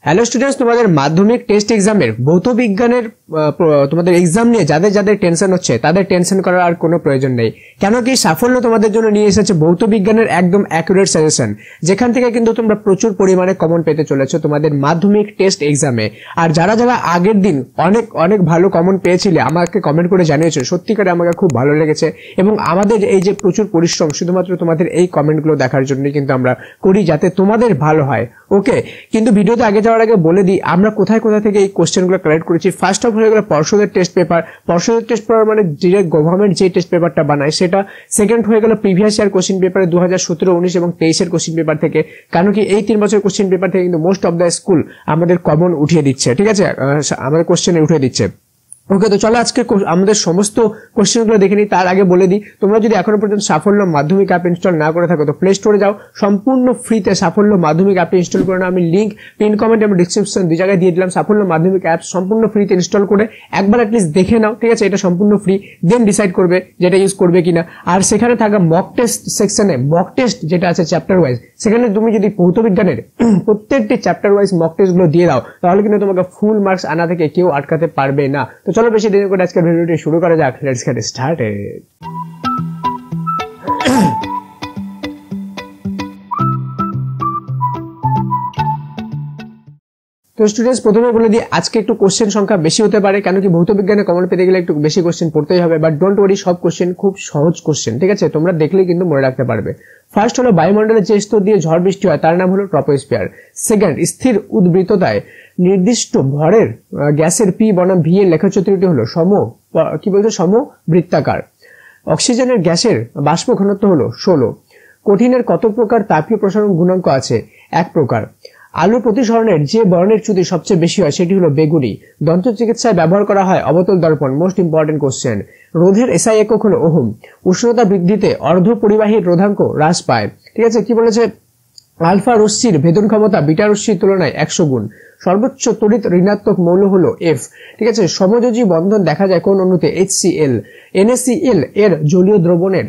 Hello students, তোমাদের মাধ্যমিক test এক্সামের ভৌত বিজ্ঞানের তোমাদের এক্সাম নিয়ে যাদের যাদের টেনশন হচ্ছে তাদের টেনশন করার আর কোনো প্রয়োজন নেই। কেন কি সাফল্য তোমাদের জন্য নিয়ে এসেছে ভৌত বিজ্ঞানের একদম অ্যাকুরেট সাজেশন, যেখান থেকে কিন্তু তোমরা প্রচুর পরিমাণে কমন পেতে চলেছো তোমাদের মাধ্যমিক টেস্ট এক্সামে। আর যারা যারা আগের দিন অনেক অনেক ভালো কমন পেয়েছিলে আমাকে কমেন্ট করে জানিয়েছো, সত্যিকারে আমাকে খুব ভালো লেগেছে। এবং আমাদের এই যে প্রচুর পরিশ্রম শুধুমাত্র তোমাদের এই কমেন্টগুলো দেখার জন্যই কিন্তু আমরা করি, যাতে তোমাদের ভালো হয়। ওকে, কিন্তু ভিডিওতে আগে যাওয়ার আগে বলে দিই আমরা কোথায় কোথা থেকে এই কোশ্চেনগুলো কালেক্ট করেছি। ফার্স্ট অফ হয়ে গেল পর্ষদের টেস্ট পেপার। পর্ষদের টেস্ট পেপার মানে ডিরেক্ট গভর্নমেন্ট যে টেস্ট পেপারটা বানায় সেটা। সেকেন্ড হয়ে গেল প্রিভিয়াস ইয়ার কোশ্চেন পেপারে 2017, 19 এবং 23-এর কোশ্চেন পেপার থেকে। কারণ কি এই 3 বছরের কোশ্চেন পেপার থেকে কিন্তু মোস্ট অফ দ্য স্কুল আমাদের কমন উঠিয়ে দিচ্ছে, ঠিক আছে, আমাদের কোশ্চেনে উঠিয়ে দিচ্ছে। ওকে, তো চলো আজকে আমাদের সমস্ত কোশ্চেনগুলো দেখে নিই। তার আগে বলে দিই, তোমরা যদি এখনো পর্যন্ত সাফল্য মাধ্যমিক অ্যাপ ইনস্টল না করে থাকো তো প্লে স্টোরে যাও, সম্পূর্ণ ফ্রিতে সাফল্য মাধ্যমিক অ্যাপ ইনস্টল করে নাও। আমি লিঙ্ক পিন কমেন্ট এবং ডিসক্রিপশন 2 জায়গায় দিয়ে দিলাম। সাফল্য মাধ্যমিক অ্যাপ সম্পূর্ণ ফ্রিতে ইনস্টল করে একবার অ্যাটলিস্ট দেখে নাও, ঠিক আছে, এটা সম্পূর্ণ ফ্রি। দেন ডিসাইড করবে যেটা ইউজ করবে কিনা। আর সেখানে থাকা মক টেস্ট সেকশনে মক টেস্ট যেটা আছে চ্যাপ্টার ওয়াইজ, সেখানে তুমি যদি ভৌত বিজ্ঞানের প্রত্যেকটি চ্যাপ্টার ওয়াইজ মক টেস্টগুলো দিয়ে দাও তাহলে কিন্তু তোমাকে ফুল মার্কস আনা থেকে কেউ আটকাতে পারবে না। তো চলো বেশি দেরি করে আজকের ভিডিওটি শুরু করা যাক। Let's get started. তো স্টুডেন্টস প্রথমে বলে দিই আজকে একটু কোশ্চেন সংখ্যা বেশি হতে পারে, কেন কি ভৌত বিজ্ঞানে কমন পেতে গেলে একটু বেশি কোশ্চেন পড়তেই হবে। বাট ডোন্ট ওয়ারি, সব কোশ্চেন খুব সহজ কোশ্চেন, ঠিক আছে, তোমরা দেখলেই কিন্তু মনে রাখতে পারবে। ফার্স্ট হলো বায়ুমণ্ডলের যে স্তর দিয়ে ঝড় বৃষ্টি হয় তার নাম হলো ট্রপোস্ফিয়ার। সেকেন্ড, স্থির উদ্বৃত্ততায় নির্দিষ্ট ভরের গ্যাসের পি বনাম ভি এর লেখচিত্রটি হলো সমবৃত্তাকার। অক্সিজেনের গ্যাসের বাষ্প ঘনত্ব হলো 16। কঠিনের কত প্রকার তাপীয় প্রসারণ গুণাঙ্ক আছে? 1 প্রকার। আলু প্রতিসরণের যে বর্ণের চ্যুতি সবচেয়ে বেশি হয় সেটি হলো বেগুনি। দন্ত চিকিৎসায় ব্যবহার করা হয় অবতল দর্পণ। Most important question. রোধের এসআই একক হলো ওহম। উষ্ণতা বৃদ্ধিতে অর্ধ পরিবাহীর রোধাঙ্ক হ্রাস পায়, ঠিক আছে। কি বলেছে? আলফা রশ্মির ভেদন ক্ষমতা বিটা রশ্মির তুলনায় 100 গুণ। সর্বোচ্চ তড়িৎ ঋণাত্মক মৌল হলো এফ, ঠিক আছে। সমযোজী বন্ধন দেখা যায় কোন অণুতে? HCl। NaCl এর জলীয় দ্রবণের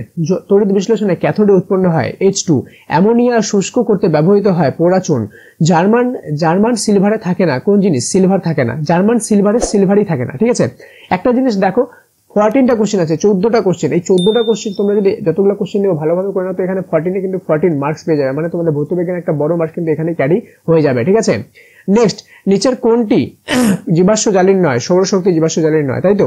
তড়িৎ বিশ্লেষণে ক্যাথোডে উৎপন্ন হয় H2। অ্যামোনিয়া শুষ্ক করতে ব্যবহৃত হয় পোড়াচুন। জার্মান সিলভারে থাকে না কোন জিনিস? সিলভার থাকে না। জার্মান সিলভারে সিলভারই থাকে না, ঠিক আছে। একটা জিনিস দেখো, 14টা কোশ্চেন আছে, 14টা কোশ্চেন। এই 14টা কোশ্চেন তোমরা যদি যতগুলো কোশ্চেন নিও ভালোভাবে করে নাও তো এখানে 14 কিন্তু 14 মার্কস পেয়ে যাবে, মানে তোমাদের ভৌত বিজ্ঞানের একটা বড় মার্কস কিন্তু এখানে ক্যারি হয়ে যাবে, ঠিক আছে। নেক্সট, নিচের কোনটি জীবাশ্ম জ্বালানি নয়? সৌরশক্তি জীবাশ্ম জ্বালানি নয়, তাই তো।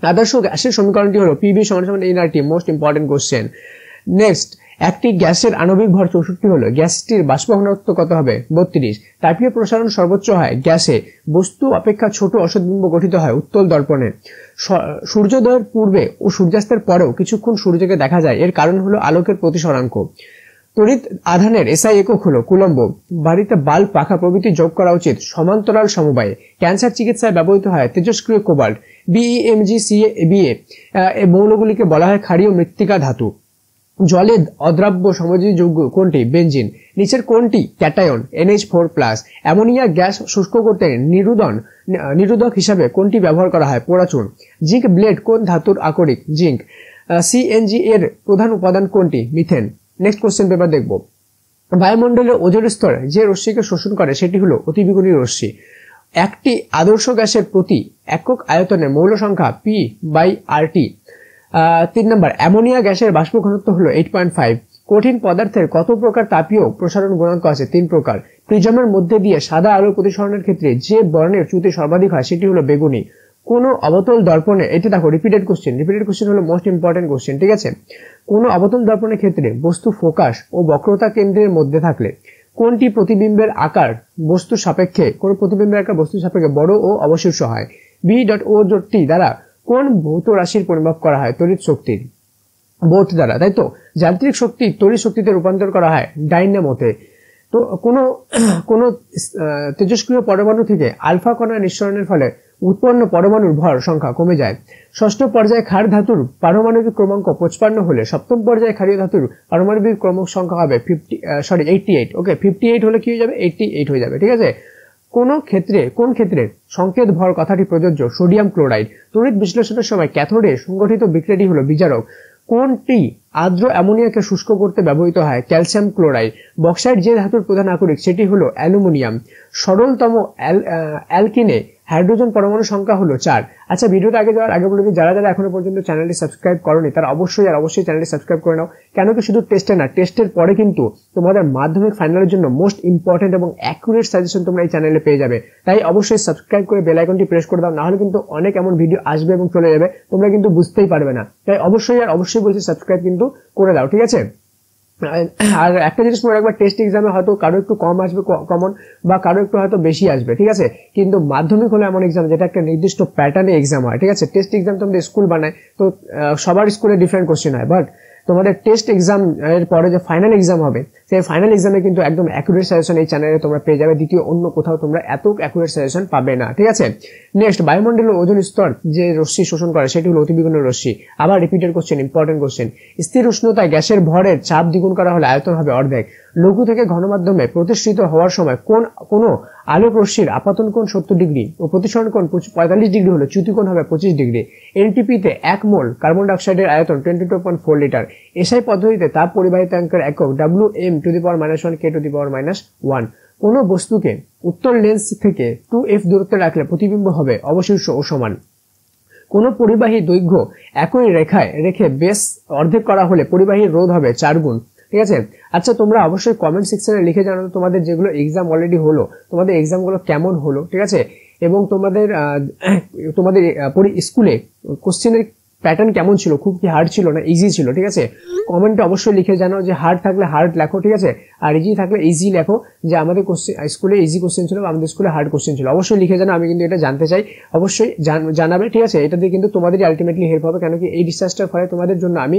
আদর্শ গ্যাসের সমীকরণটি হলো PV = nRT। Most important question. Next, একটি গ্যাসের আণবিক ভর 64 হলো, গ্যাসটির বাষ্প ঘনত্ব কত হবে? 32। তাপীয় প্রসারণ সর্বোচ্চ হয় গ্যাসে। বস্তু অপেক্ষা ছোট অসৎবিম্ব গঠিত হয় উত্তল দর্পণে। সূর্যোদয়ের পূর্বে ও সূর্যাস্তের পরেও কিছুক্ষণ সূর্যকে দেখা যায়, এর কারণ হলো আলোকের প্রতিসরাঙ্ক। তড়িৎ আধানের এসআই একক হলো কুলম্ব। বাড়িতে বাল্ব, পাখা প্রভৃতি যোগ করা উচিত সমান্তরাল সমবায়ে। ক্যান্সার চিকিৎসায় ব্যবহৃত হয় তেজস্ক্রিয় কোবাল্ট। BeMgCa এই মৌলগুলিকে বলা হয় ক্ষারীয় মৃত্তিকা ধাতু। জলে অদ্রাব্য সমযোজী যৌগ কোনটি? বেনজিন। নিচের কোনটি ক্যাটায়ন? NH4+। অ্যামোনিয়া গ্যাস শুষ্ক করতে নিরোধক হিসাবে কোনটি ব্যবহার করা হয়? পোড়াচুন। জিঙ্ক ব্লেড কোন ধাতুর আকরিক? জিঙ্ক। CNG এর প্রধান উপাদান কোনটি? মিথেন। নেক্সট কোশ্চেন পেপার দেখব। বায়ুমণ্ডলের ওজোন স্তর যে রশ্মিকে শোষণ করে সেটি হলো অতিবেগুনি রশ্মি। একটি আদর্শ গ্যাসের প্রতি একক আয়তনের মৌল সংখ্যা P/RT। 3 নম্বর, অ্যামোনিয়া গ্যাসের বাষ্প ঘনত্ব হলো 8.5। কঠিন পদার্থের কত প্রকার তাপীয় প্রসারণ গুণাঙ্ক আছে? 3 প্রকার। প্রিজমের মধ্যে দিয়ে সাদা আলোর প্রতিসরণের ক্ষেত্রে যে বর্ণের চ্যুতি সর্বাধিক হয় সেটি হলো বেগুনি। কোন অবতল দর্পণে, এটা দেখো রিপিটেড কোশ্চেন হলো মোস্ট ইম্পর্টেন্ট কোশ্চেন, ঠিক আছে। কোন অবতল দর্পণের ক্ষেত্রে বস্তু ফোকাস ও বক্রতা কেন্দ্রের মধ্যে থাকলে কোনটি প্রতিবিম্বের আকার বস্তু সাপেক্ষে বড় ও অবশিষ্ট হয়? B.O.T দ্বারা কোন ভৌত রাশির পরিমাপ করা হয়? তড়িৎ শক্তির। বোট দ্বারা, তাই তো। যান্ত্রিক শক্তি তড়িৎ শক্তিতে রূপান্তর করা হয় ডাইনামোতে। তো কোন তেজস্ক্রিয় পরমাণু থেকে আলফা কণা নিঃসরণের ফলে উৎপন্ন পরমাণুর ভর সংখ্যা কমে যায়। ষষ্ঠ পর্যায়ে ক্ষার ধাতুর পারমাণবিক ক্রমাঙ্ক 55 হলে সপ্তম পর্যায়ে ক্ষারীয় ধাতুর পারমাণবিক ক্রমাঙ্ক সংখ্যা হবে 88। ওকে, 58 হলে কি হয়ে যাবে? 88 হয়ে যাবে, ঠিক আছে। কোন ক্ষেত্রে সংকেত ভর কথাটি প্রযোজ্য? Sodium chloride. তড়িৎ বিশ্লেষণের সময় ক্যাথোডে সংগঠিত বিক্রিয়াটি হলো বিজারক। কোনটি আর্দ্র অ্যামোনিয়াকে শুষ্ক করতে ব্যবহৃত হয় ক্যালসিয়াম ক্লোরাইড। বক্সাইট যে ধাতুর প্রধান আকরিক সেটি হলো অ্যালুমিনিয়াম। সরলতম অ্যালকিনে হাইড্রোজেন পরমাণু সংখ্যা হলো 4। আচ্ছা, ভিডিওটা আগে যাওয়ার আগে বলে দিই, যারা যারা এখনো পর্যন্ত চ্যানেলটি সাবস্ক্রাইব করোনি তারা অবশ্যই চ্যানেলটি সাবস্ক্রাইব করে নাও। কেন কি শুধু টেস্টে না, টেস্টের পরে কিন্তু তোমাদের মাধ্যমিক ফাইনালের জন্য মোস্ট ইম্পর্টেন্ট এবং অ্যাকুরেট সাজেশন তোমরা এই চ্যানেলে পেয়ে যাবে। তাই অবশ্যই সাবস্ক্রাইব করে বেল আইকনটি প্রেস করে দাও, নাহলে কিন্তু অনেক এমন ভিডিও আসবে এবং চলে যাবে, তোমরা কিন্তু বুঝতেই পারবে না। তাই অবশ্যই বলছি সাবস্ক্রাইব কিন্তু করে দাও, ঠিক আছে। আর একটা জিনিস মনে রাখবা, টেস্ট এক্সামে হয়তো কারো একটু কম আসবে কমন, বা কারো একটু হয়তো বেশি আসবে, ঠিক আছে। কিন্তু মাধ্যমিক হলো এমন এক্সাম যেটা একটা নির্দিষ্ট প্যাটার্নে এক্সাম হয়, ঠিক আছে। টেস্ট এক্সাম তোমাদের স্কুল বানায়, তো সবার স্কুলে ডিফারেন্ট কোশ্চেন হয়, বাট তোমাদের টেস্ট এক্সাম এর পরে যে ফাইনাল এক্সাম হবে, সেই ফাইনাল এক্সামে কিন্তু একদম অ্যাকুরেট সাজেশন এই চ্যানেলে তোমরা পেয়ে যাবে। দ্বিতীয় অন্য কোথাও তোমরা এত অ্যাকুরেট সাজেশন পাবে না, ঠিক আছে। নেক্সট, বায়ুমণ্ডলের ওজোন স্তর যে রশ্মি শোষণ করে সেটি হলো অতিবেগুনি রশ্মি। আবার রিপিটেড কোশ্চেন, ইম্পর্টেন্ট কোশ্চেন। স্থির উষ্ণতায় গ্যাসের ভরের চাপ দ্বিগুণ করা হলে আয়তন হবে অর্ধেক। লঘু থেকে ঘন মাধ্যমে প্রতিষ্ঠিত হওয়ার সময় কোন আলোক রশ্মির আপাতন কোণ 70 ডিগ্রি ও প্রতিসরণ কোণ 45 ডিগ্রি হলে চ্যুতি কোণ হবে 25 ডিগ্রি। এনটিপিতে 1 মোল কার্বন ডাইঅক্সাইডের আয়তন 22.4 লিটার। এসআই পদ্ধতিতে তাপ পরিবাহিতাঙ্কের একক Wm⁻⁻1 K⁻⁻1। কোন বস্তুকে উত্তর লেন্স থেকে 2f দূরত্বে রাখলে প্রতিবিম্ব হবে অবশিষ্ট ও সমান। কোন পরিবাহী দৈর্ঘ্য একই রেখায় রেখে বেস অর্ধেক করা হলে পরিবাহীর রোধ হবে 4 গুণ, ঠিক আছে। আচ্ছা, তোমরা অবশ্যই কমেন্ট সেকশনে লিখে জানাও তোমাদের যেগুলো এক্সাম অলরেডি হলো, তোমাদের এক্সামগুলো কেমন হলো, ঠিক আছে। এবং তোমাদের স্কুলে কোশ্চেনের প্যাটার্ন কেমন ছিল, খুব কি হার্ড ছিল না ইজি ছিল, ঠিক আছে। কমেন্টে অবশ্যই লিখে জানাও যে হার্ড থাকলে হার্ড লেখো, ঠিক আছে, আর ইজি থাকলে ইজি লেখো, যে আমাদের স্কুলে ইজি কোশ্চেন ছিল বা আমাদের স্কুলে হার্ড কোশ্চেন ছিল। অবশ্যই লিখে জানাও, আমি কিন্তু এটা জানতে চাই, অবশ্যই জানাবে, ঠিক আছে। এটা দিয়ে কিন্তু তোমাদেরই আলটিমেটলি হেল্প হবে, কেন কি এই রিসার্চটার ফলে তোমাদের জন্য আমি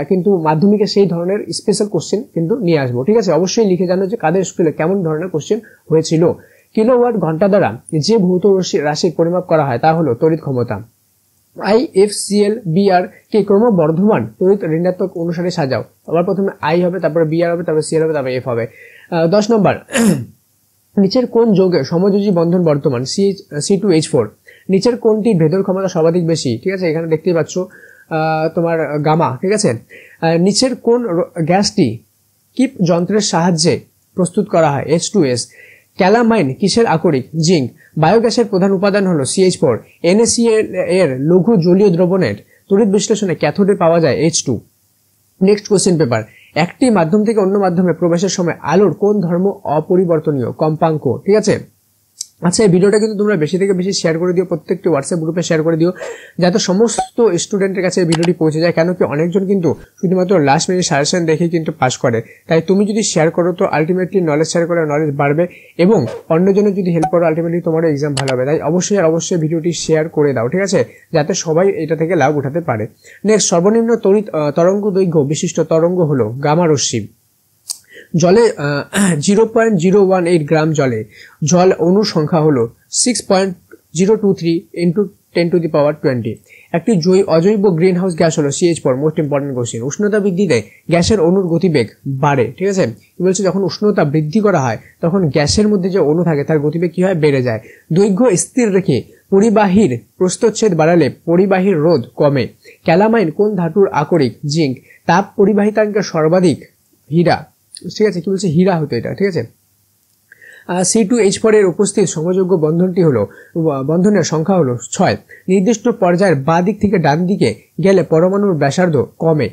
কিন্তু মাধ্যমিকে সেই ধরনের স্পেশাল কোশ্চেন কিন্তু নিয়ে আসবো, ঠিক আছে। অবশ্যই লিখে জানাও যে কাদের স্কুলে কেমন ধরনের কোশ্চেন হয়েছিল। কিলোওয়াট ঘন্টা দ্বারা যে ভৌত রাশির পরিমাপ করা হয় তা হলো তড়িৎ ক্ষমতা। IFCL BR কে ক্রমবর্ধমান তড়িৎ ঋণাত্মক অনুসারে সাজাও। আবার প্রথমে I হবে, তারপরে BR হবে, তারপরে CL হবে, তারপরে F হবে। 10 নম্বর, নিচের কোন যৌগের সমযোজী বন্ধন বর্তমান C2H4? নিচের কোনটি ভেদন ক্ষমতা সর্বাধিক বেশি, ঠিক আছে, এখানে দেখতেই পাচ্ছ তোমার গামা, ঠিক আছে। নিচের কোন গ্যাসটি কিপ যন্ত্রের সাহায্যে প্রস্তুত করা হয় H2S? ক্যালামাইন কিসের আকরিক? জিঙ্ক। বায়োগ্যাসের প্রধান উপাদান হলো CH4। NaCl এর লঘু জলীয় দ্রবণের তড়িৎ বিশ্লেষণে ক্যাথোডে পাওয়া যায় H2। নেক্সট কোশ্চেন পেপার, একটি মাধ্যম থেকে অন্য মাধ্যমে প্রবেশের সময় আলোর কোন ধর্ম অপরিবর্তনীয়? কম্পাঙ্ক, ঠিক আছে। আচ্ছা, এই ভিডিওটা কিন্তু তোমরা বেশি থেকে বেশি শেয়ার করে দিও, প্রত্যেকটি হোয়াটসঅ্যাপ গ্রুপে শেয়ার করে দিও, যাতে সমস্ত স্টুডেন্টের কাছে এই ভিডিওটি পৌঁছে যায়। কেন কি অনেকজন কিন্তু শুধুমাত্র লাস্ট মিনিট সাজেশন দেখে কিন্তু পাস করে, তাই তুমি যদি শেয়ার করো তো আলটিমেটলি নলেজ শেয়ার করে নলেজ বাড়বে, এবং অন্যজনের যদি হেল্প করো আলটিমেটলি তোমারও এক্সাম ভালো হবে। তাই অবশ্যই ভিডিওটি শেয়ার করে দাও, ঠিক আছে, যাতে সবাই এটা থেকে লাভ উঠাতে পারে। নেক্সট, সর্বনিম্ন তড়িৎ তরঙ্গ দৈর্ঘ্য বিশিষ্ট তরঙ্গ হলো গামা রশ্মি। জলে 0.018 গ্রাম জল অণুর সংখ্যা হলো 6.023 × 10⁻20। একটি অজৈব গ্রিন হাউস গ্যাস হলো CH4। Most important question. উষ্ণতা বৃদ্ধিতে গ্যাসের অণুর গতিবেগ বাড়ে, ঠিক আছে। কি বলছে, যখন উষ্ণতা বৃদ্ধি করা হয় তখন গ্যাসের মধ্যে যে অণু থাকে তার গতিবেগ কি হয়, বেড়ে যায়। দৈর্ঘ্য স্থির রেখে পরিবাহীর প্রস্থচ্ছেদ বাড়ালে পরিবাহীর রোধ কমে। ক্যালামাইন কোন ধাতুর আকরিক? জিঙ্ক। তাপ পরিবাহিতাঙ্কের সর্বাধিক? হীরা, ঠিক আছে। কি বলছে, হীরা হতো এটা, ঠিক আছে। C2H4 এর উপস্থিত সমযোগ্য বন্ধনের সংখ্যা হলো 6। নির্দিষ্ট পর্যায়ের বাঁ দিক থেকে ডান দিকে গেলে পরমাণুর ব্যাসার্ধ কমে।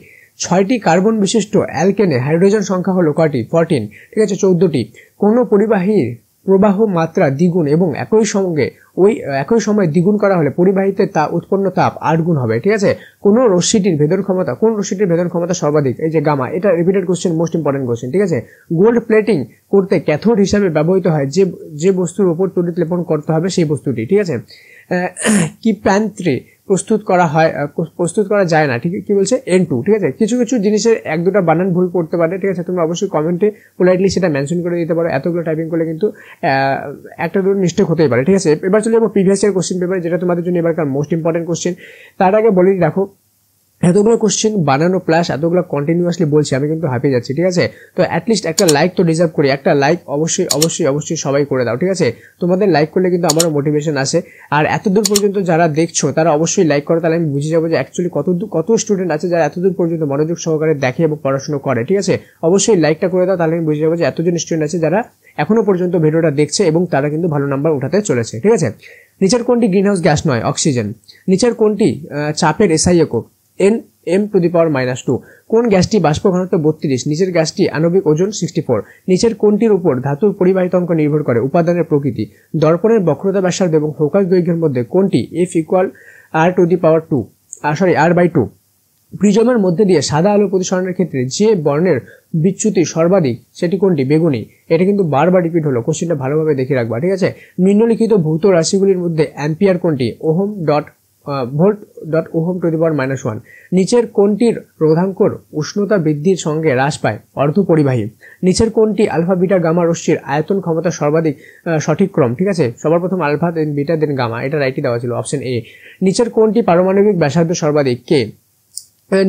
6টি কার্বন বিশিষ্ট অ্যালকেনে হাইড্রোজেন সংখ্যা হলো কয়টি? 14, ঠিক আছে, 14টি। কোন পরিবাহীর প্রবাহ মাত্রা দ্বিগুণ এবং একই সময় দ্বিগুণ করা হলে পরিবাহীতে উৎপন্ন তাপ 8 গুণ হবে, ঠিক আছে। কোন রশ্মিটির ভেদন ক্ষমতা সর্বাধিক? এই যে গামা। এটা repeated question, most important question, ঠিক আছে। গোল্ড প্লেটিং করতে ক্যাথোড হিসাবে ব্যবহৃত হয় যে বস্তুর উপর তড়িৎ লেপন করতে হবে সেই বস্তুটি, ঠিক আছে। কি প্যান্ট্রি প্রস্তুত করা যায় না, ঠিক কি বলছে, N2, ঠিক আছে। কিছু জিনিসের 1-2টা বানান ভুল করতে পারে, ঠিক আছে। তোমরা অবশ্যই কমেন্টে পোলাইটলি সেটা মেনশন করে দিতে পারো। এতগুলো টাইপিং করলে কিন্তু একটা দুটো মিস্টেক হতেই পারে, ঠিক আছে। এবার চলে যাবো প্রিভিয়াস ইয়ার কোশ্চেন পেপার, যেটা তোমাদের জন্য এবারকার মোস্ট ইম্পর্টেন্ট কোশ্চেন। তার আগে বলে রাখো, এতগুলো কোশ্চেন বানানো প্লাস এতগুলো কন্টিনিউয়াসলি বলছি, আমি কিন্তু হাঁপিয়ে যাচ্ছি, ঠিক আছে। তো অ্যাটলিস্ট একটা লাইক তো ডিজার্ভ করি, একটা লাইক অবশ্যই অবশ্যই অবশ্যই সবাই করে দাও, ঠিক আছে। তোমাদের লাইক করলে কিন্তু আমারও মোটিভেশন আসে। আর এতদূর পর্যন্ত যারা দেখছো তারা অবশ্যই লাইক করো, তাহলে আমি বুঝে যাবো যে অ্যাকচুয়ালি কত স্টুডেন্ট আছে যারা এতদূর পর্যন্ত মনোযোগ সহকারে দেখে এবং পড়াশোনা করে, ঠিক আছে। অবশ্যই লাইকটা করে দাও, তাহলে আমি বুঝে যাবো যে এতজন স্টুডেন্ট আছে যারা এখনো পর্যন্ত ভিডিওটা দেখছে এবং তারা কিন্তু ভালো নাম্বার উঠাতে চলেছে, ঠিক আছে। নিচের কোনটি গ্রিনহাউস গ্যাস নয়? অক্সিজেন। নিচের কোনটি চাপের এসআই একক? N(m⁻²)। কোন গ্যাসটি বাষ্প ঘনত্ব 32? নিচের গ্যাসটি আণবিক ওজন 64। নিচের কোনটির উপর ধাতুর পরিবাহিতাঙ্ক নির্ভর করে? উপাদানের প্রকৃতি। দর্পণের বক্রতা ব্যাসার্ধ এবং ফোকাস দৈর্ঘ্যের মধ্যে কোনটি F=R/2? প্রিজমের মধ্যে দিয়ে সাদা আলো প্রতিসরণের ক্ষেত্রে যে বর্ণের বিচ্যুতি সর্বাধিক সেটি কোনটি? বেগুনি। এটা কিন্তু বারবার রিপিট হলো, কোশ্চেনটা ভালোভাবে দেখে রাখবা, ঠিক আছে। নিম্নলিখিত ভৌত রাশিগুলির মধ্যে অ্যাম্পিয়ার কোনটি? Volt/Ohm⁻1। নিচের কোনটির রোধাঙ্কর উষ্ণতা বৃদ্ধির সঙ্গে হ্রাস পায়? অর্ধপরিবাহী। নিচের কোনটি আলফা বিটা গামা রশ্মির আয়তন ক্ষমতা সর্বাধিক সঠিক ক্রম? ঠিক আছে, সবার প্রথম alpha then beta than gamma, এটা রাইটই দেওয়া ছিল, অপশন এ। নিচের কোনটি পারমাণবিক ব্যাসার্ধ সর্বাধিক? কে।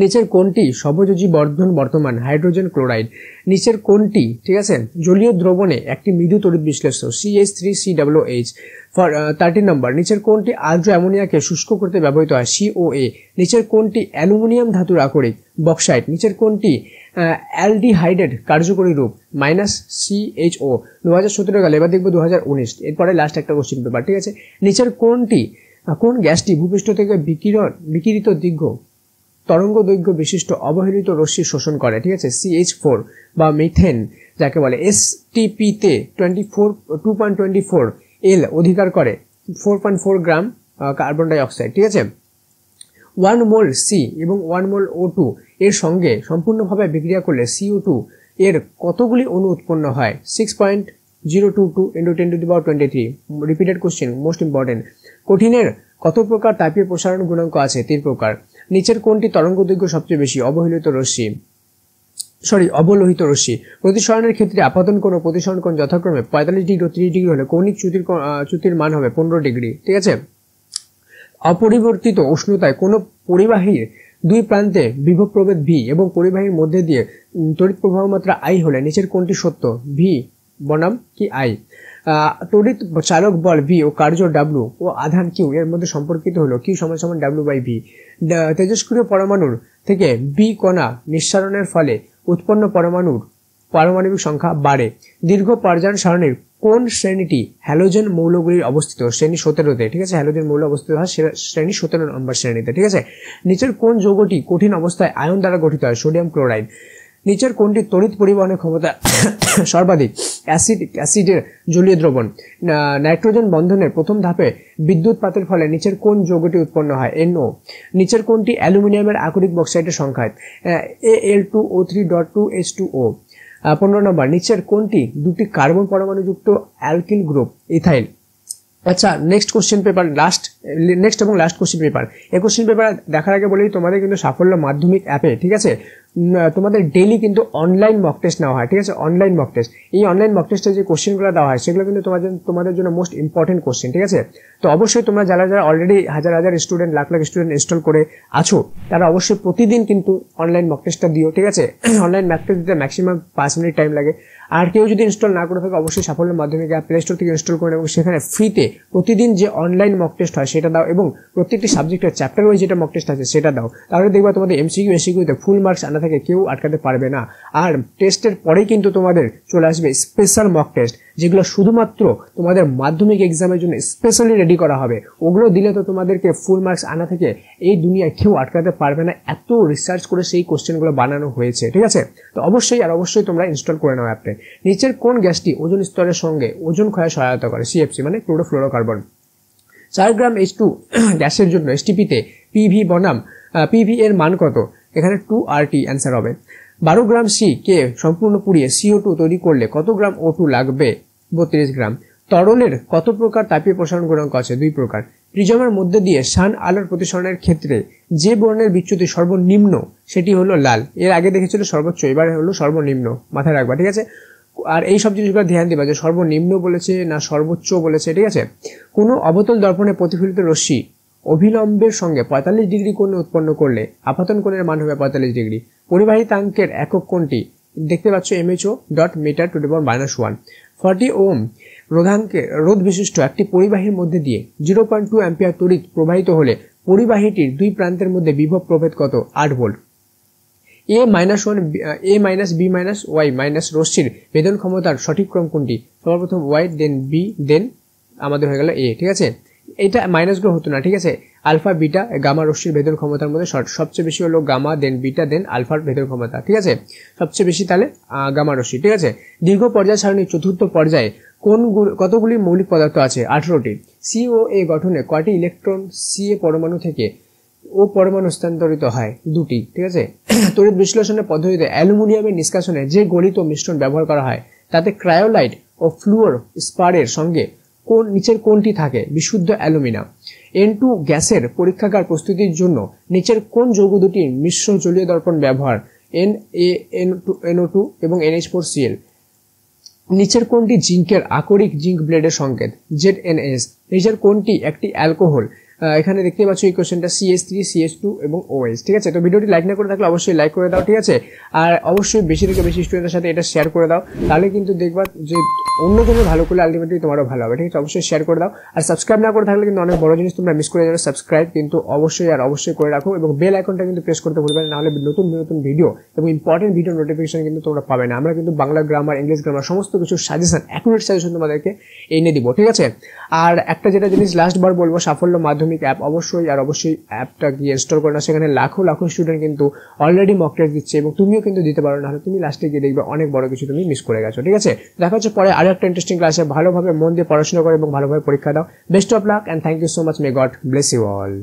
নিচের কোনটি সবযোজী বর্ধন বর্তমান? Hydrogen chloride. নিচের কোনটি, ঠিক আছে, জলীয় দ্রবণে একটি মৃদু তড়িৎ বিশ্লেষ্য? CH3COOH। 13 নম্বর, নিচের কোনটি আর্দ্র অ্যামোনিয়াকে শুষ্ক করতে ব্যবহৃত হয়? COA। নিচের কোনটি অ্যালুমিনিয়াম ধাতুর আকরিক? বক্সাইট। নিচের কোনটি অ্যালডিহাইডের কার্যকরী রূপ? -CHO। 2017 গেল, এবার দেখবো 2019, এরপরে লাস্ট একটা কোশ্চেন পেপার, ঠিক আছে। নিচের কোন গ্যাসটি ভূপৃষ্ঠ থেকে বিকিরিত দীর্ঘ তরঙ্গ দৈর্ঘ্য বিশিষ্ট অবহেলিত রশ্মি শোষণ করে? ঠিক আছে, CH4 বা মিথেন যাকে বলে। STP তে 2.24 L অধিকার করে 4.4 গ্রাম কার্বন ডাই অক্সাইড, ঠিক আছে। 1 মোল সি এবং 1 মোল O2 এর সঙ্গে সম্পূর্ণভাবে বিক্রিয়া করলে CO2 এর কতগুলি অণু উৎপন্ন হয়? 6.022 × 10⁻23। Repeated question, most important. কঠিনের কত প্রকার তাপীয় প্রসারণ গুণাঙ্ক আছে? 3 প্রকার। নিচের কোনটি তরঙ্গ দৈর্ঘ্য সবচেয়ে বেশি? অবলোহিত রশ্মি। প্রতিসরণের ক্ষেত্রে আপাতন কোণ ও প্রতিসরণ কোণ যথাক্রমে 45 ডিগ্রি ও 30 ডিগ্রি হলে কৌণিক চ্যুতির মান হবে 15 ডিগ্রি, ঠিক আছে। অপরিবর্তিত উষ্ণতায় কোন পরিবাহীর দুই প্রান্তে বিভব প্রভেদ V এবং পরিবাহীর মধ্যে দিয়ে তড়িৎ প্রবাহ মাত্রা I হলে নিচের কোনটি সত্য? V বনাম কি I। তড়িৎ চালক বল V ও কার্য W ও আধান Q এর মধ্যে সম্পর্কিত হলো Q = W/V। তেজস্ক্রিয় পরমাণুর থেকে B কণা নিঃসারণের ফলে উৎপন্ন পারমাণবিক সংখ্যা বাড়ে। দীর্ঘ পারজান সারণীর কোন শ্রেণীটি হ্যালোজেন মৌলগুলির অবস্থিত? শ্রেণী 17তে, ঠিক আছে। হ্যালোজেন মৌল অবস্থিত হয় শ্রেণী 17 নম্বর শ্রেণীতে, ঠিক আছে। নিচের কোন যৌগটি কঠিন অবস্থায় আয়ন দ্বারা গঠিত হয়? Sodium chloride. নিচের কোনটি তড়িৎ পরিবহনের ক্ষমতা সর্বাধিক? অ্যাসিডের জলীয় দ্রবণ। নাইট্রোজেন বন্ধনের প্রথম ধাপে বিদ্যুৎ পাতের ফলে নিচের কোন যৌগটি উৎপন্ন হয়? NO। নিচের কোনটি অ্যালুমিনিয়ামের আকরিক বক্সাইটের সংখ্যা? Al2O3.2H2O। 15 নম্বর, নিচের কোনটি দুটি কার্বন পরমাণুযুক্ত অ্যালকিল গ্রুপ? ইথাইল। আচ্ছা, নেক্সট এবং লাস্ট কোশ্চেন পেপার। এই কোশ্চেন পেপার দেখার আগে বলেই তোমাদের কিন্তু সাফল্য মাধ্যমিক অ্যাপে, ঠিক আছে, তোমাদের ডেইলি কিন্তু অনলাইন মক টেস্ট নেওয়া হয়, ঠিক আছে। অনলাইন মক টেস্ট, এই অনলাইন মক টেস্টে যে কোশ্চেনগুলো দেওয়া হয় সেগুলো কিন্তু তোমাদের জন্য মোস্ট ইম্পর্টেন্ট কোশ্চেন, ঠিক আছে। তো অবশ্যই তোমরা যারা অলরেডি হাজার স্টুডেন্ট, লাখ স্টুডেন্ট ইনস্টল করে আছো তারা অবশ্যই প্রতিদিন কিন্তু অনলাইন মক টেস্টটা দিও, ঠিক আছে। অনলাইন মক টেস্ট দিতে ম্যাক্সিমাম 5 মিনিট টাইম লাগে। আর কেউ যদি ইনস্টল না করে থাকে অবশ্যই সাফল্য মাধ্যমিক অ্যাপ প্লে স্টোর থেকে ইনস্টল করে এবং সেখানে ফ্রিতে প্রতিদিন যে অনলাইন মক টেস্ট হয় সেটা দাও এবং প্রত্যেকটি সাবজেক্টের চ্যাপ্টার ওয়াইজ যেটা মক টেস্ট আছে সেটা দাও। তাহলে দেখবা তোমাদের এমসিকিউতে ফুল মার্কস আনা থেকে কেউ আটকাতে পারবে না। আর টেস্টের পরেই কিন্তু তোমাদের চলে আসবে স্পেশাল মক টেস্ট, যেগুলো শুধুমাত্র তোমাদের মাধ্যমিক এক্সামের জন্য স্পেশালি রেডি করা হবে। ওগুলো দিলে তো তোমাদেরকে ফুল মার্কস আনা থেকে এই দুনিয়ায় কেউ আটকাতে পারবে না, এত রিসার্চ করে সেই কোশ্চেনগুলো বানানো হয়েছে, ঠিক আছে। তো অবশ্যই তোমরা ইনস্টল করে নাও অ্যাপটা। নিচের কোন গ্যাসটি ওজোন স্তরের সঙ্গে ওজোন ক্ষয়ে সহায়তা করে? CFC মানে ক্লোরোফ্লোরোকার্বন। 4 গ্রাম H2 গ্যাসের জন্য STP তে PV বনাম PV এর মান কত? এখানে 2RT অ্যান্সার হবে। 12 গ্রাম C কে সম্পূর্ণ পুড়িয়ে CO2 তৈরি করলে কত গ্রাম O2 লাগবে? 32 গ্রাম। তরলের কত প্রকার তাপীয় প্রসারণ গুণাঙ্ক আছে? 2 প্রকার। প্রিজমের মধ্যে দিয়ে শান আলোর প্রতিসরণের ক্ষেত্রে যে বর্ণের বিচ্যুতি সর্বনিম্ন সেটি হলো লাল। এর আগে দেখেছিল সর্বোচ্চ, এবার হলো সর্বনিম্ন, মাথায় রাখবা, ঠিক আছে। আর এই সব জিনিসগুলো ধ্যান দিবা যে সর্বনিম্ন বলেছে না সর্বোচ্চ বলেছে, ঠিক আছে। কোনো অবতল দর্পণে প্রতিফলিত রশ্মি অভিলম্বের সঙ্গে 45 ডিগ্রি কোণ উৎপন্ন করলে আপাতন কোণের মান হবে 45 ডিগ্রি। পরিবাহিতাঙ্কের একক কোণটি দেখতে পাচ্ছ mho dot metre to the power -1। 40 ohm রোধ বিশিষ্ট একটি পরিবাহীর মধ্যে দিয়ে 0.2 অ্যাম্পিয়ার তড়িৎ প্রবাহিত হলে পরিবাহীটির দুই প্রান্তের মধ্যে বিভব প্রভেদ কত? 8 volt. a minus B minus Y minus রশ্মির ভেদন ক্ষমতার সঠিক ক্রম কোনটি? সর্বপ্রথম ওয়াই দেন বি দেন আমাদের হয়ে গেল এ। ঠিক আছে, এটা মাইনাস গুলো হতো না। ঠিক আছে, আলফা বিটা গামা রশ্মির ভেদন ক্ষমতার মধ্যে সবচেয়ে বেশি হলো গামা দেন বিটা দেন আলফার ভেদন ক্ষমতা। ঠিক আছে, সবচেয়ে বেশি তাহলে গামা রশ্মি। ঠিক আছে, দীর্ঘ পর্যায় সারণীর চতুর্থ পর্যায়ে কতগুলি মৌলিক পদার্থ আছে? 18টি। COA গঠনে কয়টি ইলেকট্রন CA পরমাণু থেকে ও পরমাণু স্থানান্তরিত হয়? 2টি। ঠিক আছে, তড়িৎ বিশ্লেষণের পদ্ধতিতে অ্যালুমিনিয়ামের নিষ্কাশনে যে গলিত মিশ্রণ ব্যবহার করা হয় তাতে ক্রায়োলাইট ও ফ্লুওর স্পারের সঙ্গে নিচের কোনটি থাকে? বিশুদ্ধ অ্যালুমিনিয়াম। N2 গ্যাসের পরীক্ষাগার প্রস্তুতির জন্য নিচের কোন যৌগ দুটির মিশ্র জলীয় দর্পণ ব্যবহার? NaNO2 এবং NH4Cl। নিচের কোনটি জিঙ্কের আকরিক জিঙ্ক ব্লেডের সংকেত? ZNS। নিচের কোনটি একটি অ্যালকোহল? এখানে দেখতে পাচ্ছ এই কোশ্চেনটা CH3 CH2 এবং OH। ঠিক আছে, তো ভিডিওটি লাইক না করে থাকলে অবশ্যই লাইক করে দাও। ঠিক আছে, আর অবশ্যই বেশি থেকে বেশি স্টুডেন্টের সাথে এটা শেয়ার করে দাও, তাহলে কিন্তু দেখবা যে অন্যজনের ভালো করলে আলটিমেটলি তোমারও ভালো হবে। ঠিক আছে, অবশ্যই শেয়ার করে দাও। আর সাবস্ক্রাইব না করে থাকলে কিন্তু অনেক বড় জিনিস তোমরা মিস করে যাবে। সাবস্ক্রাইব কিন্তু অবশ্যই আর অবশ্যই করে রাখো এবং বেল আইকনটা কিন্তু প্রেস করতে ভুলবে না, নাহলে নতুন নতুন ভিডিও এবং ইম্পর্টেন্ট ভিডিও নোটিফিকেশন কিন্তু তোমরা পাবে না। আমরা কিন্তু বাংলা গ্রামার, ইংলিশ গ্রামার সমস্ত কিছু সাজেশন, অ্যাকুরেট সাজেশন তোমাদেরকে এনে দিব। ঠিক আছে, আর একটা যেটা জিনিস লাস্ট বার বলবো, সাফল্য মাধ্যমিক অ্যাপ অবশ্যই অ্যাপটা গিয়ে ইনস্টল করে না। সেখানে লাখো লাখো স্টুডেন্ট কিন্তু অলরেডি মক টেস্ট দিচ্ছে এবং তুমিও কিন্তু দিতে পারো, নাহলে তুমি লাস্টে গিয়ে দেখবে অনেক বড় কিছু তুমি মিস করে গেছো। ঠিক আছে, দেখা হচ্ছে পরে আরো একটা ইন্টারেস্টিং ক্লাসে। ভালোভাবে মন দিয়ে পড়াশোনা করো এবং ভালোভাবে পরীক্ষা দাও। Best of luck and thank you so much. May God bless you all.